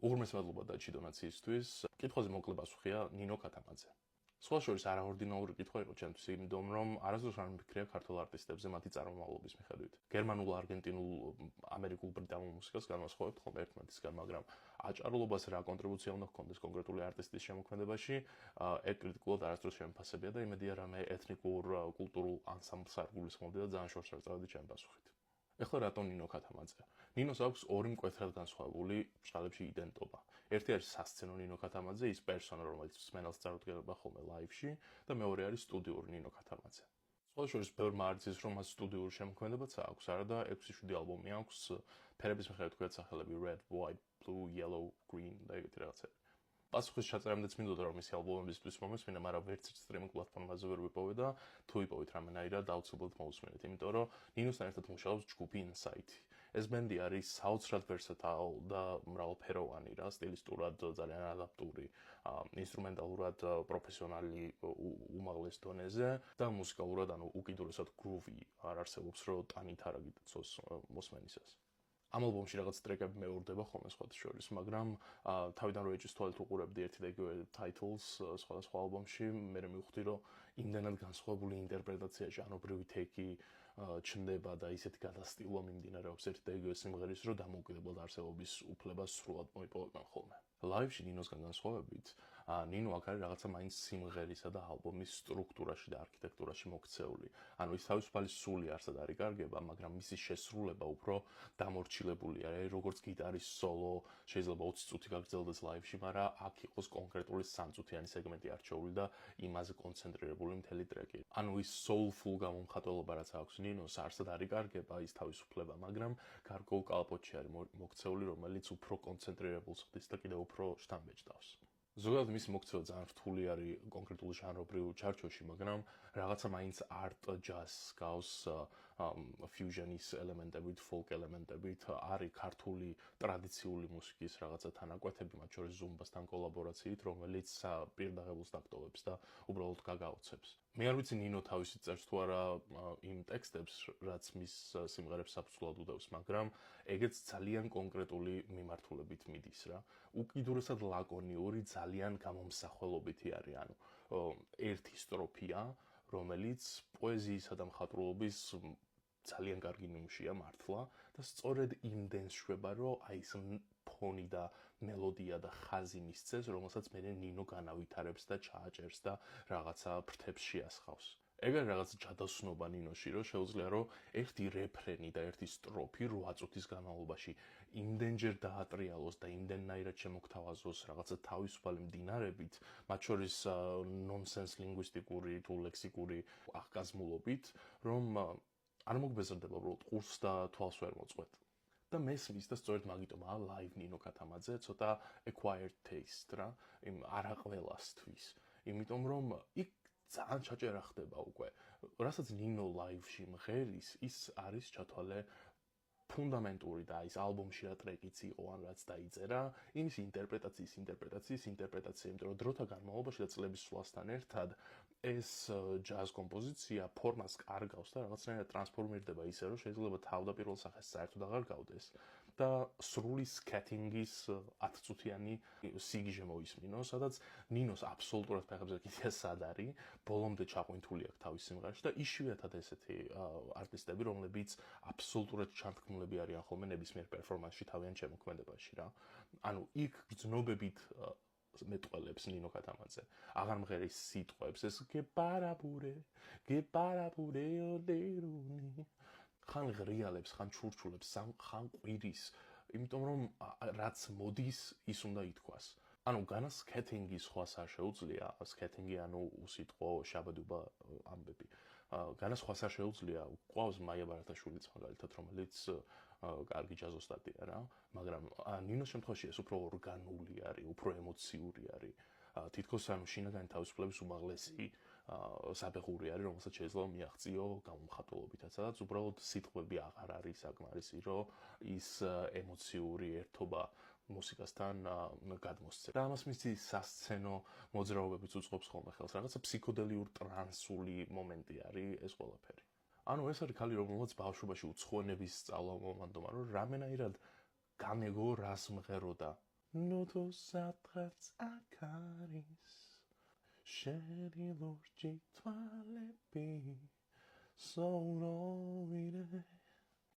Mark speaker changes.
Speaker 1: უღრმეს მადლობა დაჩი დონაციისთვის. კითხვაზე მოკლე პასუხია ნინო ქათამაძე. სხვა შორის არაორდინალური კითხვა იყო ჩემთვის, იმიტომ რომ არასდროს არ მიფიქრია ქართულ არტისტებზე მათი წარმომავლობის მიხედვით. გერმანულ, არგენტინულ, ამერიკულ, ბრიტანულ მუსიკას განვასხვავებთ ხოლმე ერთმანეთისგან, მაგრამ აჭარულობას რა კონტრიბუცია უნდა ჰქონდეს კონკრეტული არტისტის შემოქმედებაში, ეგ კრიტიკულად არასდროს შემოფასებია და იმედია რამე ეთნიკურ, კულტურულ ანსამბლს არ გულისხმობდი და ძალიან შორს არ წავედი ჩემი პასუხით. ეხლა რატო ნინო ქათამაძე? ნინოს აქვს ორი მკვეთრად განსხვავებული ბრწყალებში იდენტობა. ერთი არის სასცენო ნინო ქათამაძე, ის პერსონა, რომელიც მსმენელს წარუდგება ხოლმე ლაივში და მეორე არის სტუდიური ნინო ქათამაძე. სხვა შორის ბევრმა არ იცის, რომ მას სტუდიური შემოქმედებაც აქვს, არა და 6-7 ალბომი აქვს, ფერების მიხედვით ქვია სახელები red, white, blue, yellow, green და ეგეთი რაღაცები. პასუხის ჩაწერამდე მინდოდა რომ მისი ალბომებისთვის მომესმინა, მაგრამ ვერც ერთ სტრიმინგ პლატფორმაზე ვერ ვიპოვე და თუ ვიპოვით რამენაირად აუცილებლად მოვუსმინეთ, იმიტომ რომ ნინოსთან ერთად მუშაობს ჯგუფი Insight. ეს ბენდი არის საოცრად versatile და მრავალფეროვანი რა, სტილისტურად ძალიან ადაპტური, ინსტრუმენტალურად პროფესიონალი უმაღლეს დონეზე და მუსიკალურად უკიდურესად groovy არ არსებობს რომ ტანით არ აგიტაცოს მოსმენისას. ამ ალბომში რაღაც ტრეკები მეორდება ხოლმე სხვათა შორის, მაგრამ თავიდან რო ეჭვის თვალით უყურებდი ერთი და იგივე titles სხვადასხვა ალბომში, მე მივხვდი რომ იმდენად განსხვავებული ინტერპრეტაცია, ჟანრობრივი თექი ჩნდება და ისეთი გადასტილვა მიმდინარეობს ერთი და იგივე სიმღერის, რომ დამოუკიდებლად არსებობის უფლებას სრულად მოიპოვებენ ხოლმე. ლაივში ნინოსგან განსხვავებით, ნინო აქ არის რაღაცა მაინც სიმღერისა და ალბომის სტრუქტურაში და არქიტექტურაში მოქცეული. ანუ ის თავისუფალი სული არსად არ იკარგება, მაგრამ მისი შესრულება უფრო დამორჩილებულია. როგორც გიტარის სოლო შეიძლება 20 წუთი გაგრძელდეს ლაივში, მაგრამ აქ იყოს კონკრეტული 3 წუთიანი სეგმენტი არჩეული და იმაზე კონცენტრირებული მთელი ტრეკი. ანუ ის soulful გამომხატველობა რაც აქვს ნინოს, არსად არ იკარგება ის თავისუფლება, მაგრამ გარკვეულ კალაპოტში არის მოქცეული, რომელიც უფრო კონცენტრირებულს ხდის და კიდევ უფრო შთამბეჭდავს. ზოგადად მისი მოქცევა ძალიან რთული არის კონკრეტულ ჟანრობრივ ჩარჩოში, მაგრამ რაღაცა მაინც art jazz გავს fusion-ის ელემენტებით, folk ელემენტებით, არის ქართული ტრადიციული მუსიკის რაღაცა თანაკვეთები, მათ შორის ზუმბასთან კოლაბორაციით, რომელიც პირდაღებულს დაკტოვებს და უბრალოდ გაგაოცებს. მე არ ვიცი ნინო თავისი წერს თუ არა იმ ტექსტებს, რაც მის სიმღერებს საფუძვლად უდევს, მაგრამ ეგეც ძალიან კონკრეტული მიმართულებით მიდის რა. უკიდურესად ლაკონიური, ძალიან გამომსახველობითი არის, ანუ ერთი სტროფია, რომელიც პოეზიისა და მხატვრულობის ძალიან კარგი ნიმუშია მართლა და სწორედ იმდენს შვება, რომ აი ეს ფონი და მელოდია და ხაზი მისცეს, რომელსაც მე ნინო განავითარებს და ჩააჭერს და რაღაცა ფრთებს შეასხავს. ეგ არის რაღაც ჯადოსნობა ნინოში, რომ შეუძლია რომ ერთი რეფრენი და ერთი სტროფი 8 წუთის განმავლობაში იმდენჯერ დაატრიალოს და იმდენნაირად შემოგთავაზოს რაღაცა თავისუფალი მდინარებით, მათ შორის ნონსენს ლინგვისტიკური თუ ლექსიკური აღკაზმულობით, რომ არ მოგბეზრდება უბრალოდ ყურს და თვალს ვერ მოწყვეტ. და მესმის და სწორედ მაგიტომაა live ნინო ქათამაძე ცოტა acquired taste რა, იმ არაყველასთვის. იმიტომ რომ იქ ძალიან ჩაჭერა ხდება უკვე. რასაც ნინო live-ში მღერის, ის არის ჩათვალე ფუნდამენტური და ის ალბომში რა ტრეკიც იყო, ან რაც დაიწერა, იმის ინტერპრეტაციის, იმიტომ რომ დროთა განმავლობაში და წლების სვლასთან ერთად ეს ჯაზ კომპოზიცია ფორმას კარგავს და რაღაცნაირად ტრანსფორმირდება ისე, რომ შეიძლება თავდაპირველ სახეს საერთოდ აღარ გავდეს და სრული სკეტინგის 10 წუთიანი სიგიჟე მოისმინო, სადაც ნინოს აბსოლუტურად ფეხებზე კიდია სად არის, ბოლომდე ჩაყვინთული აქვს თავის სიმღერაში და იშვიათად ესეთი არტისტები, რომლებიც აბსოლუტურად ჩანთქმულები არიან ხოლმე ნებისმიერ პერფორმანსში თავიანთ შემოქმედებაში რა. ანუ იქ გრძნობებით მეტყველებს ნინო ქათამაძე. აღარ მღერის სიტყვებს, ეს გეპარაბურე ოდერუნი. ხან ღრიალებს, ხან ჩურჩულებს, ხან ყვირის, იმიტომ რომ რაც მოდის, ის უნდა ითქვას. ანუ განა სკეტინგი სხვას არ შეუძლია, სკეტინგი ანუ უსიტყვო შაბადობა ამბები. განა სხვას არ შეუძლია, ყავს მაია ბარათაშვილიც მაგალითად, რომელიც კარგი ჯაზოსტატია რა, მაგრამ ნინოს შემთხვევაში ეს უფრო ორგანული არის, უფრო ემოციური არის. თითქოს ანუ შინაგანი თავისუფლების უმაღლესი საფეხური არის, რომელსაც შეიძლება მიაღწიო გამომხატველობითაც, სადაც უბრალოდ სიტყვები აღარ არის საკმარისი, რომ ის ემოციური ერთობა მუსიკასთან გადმოსცე. და ამას მისი სასცენო მოძრაობებიც უწყობს ხოლმე ხელს, რაღაცა ფსიქოდელიურ ტრანსული მომენტი არის ეს ყველაფერი. ანუ ეს არის ქალი, რომელსაც ბავშვობაში უცხოენების სწავლა მომანდომა, რომ რამენაირად გამეგო რას მღეროდა. ნუ თუ სადღაც აქ არის შენი ლურჯი თვალები, სოუროვინე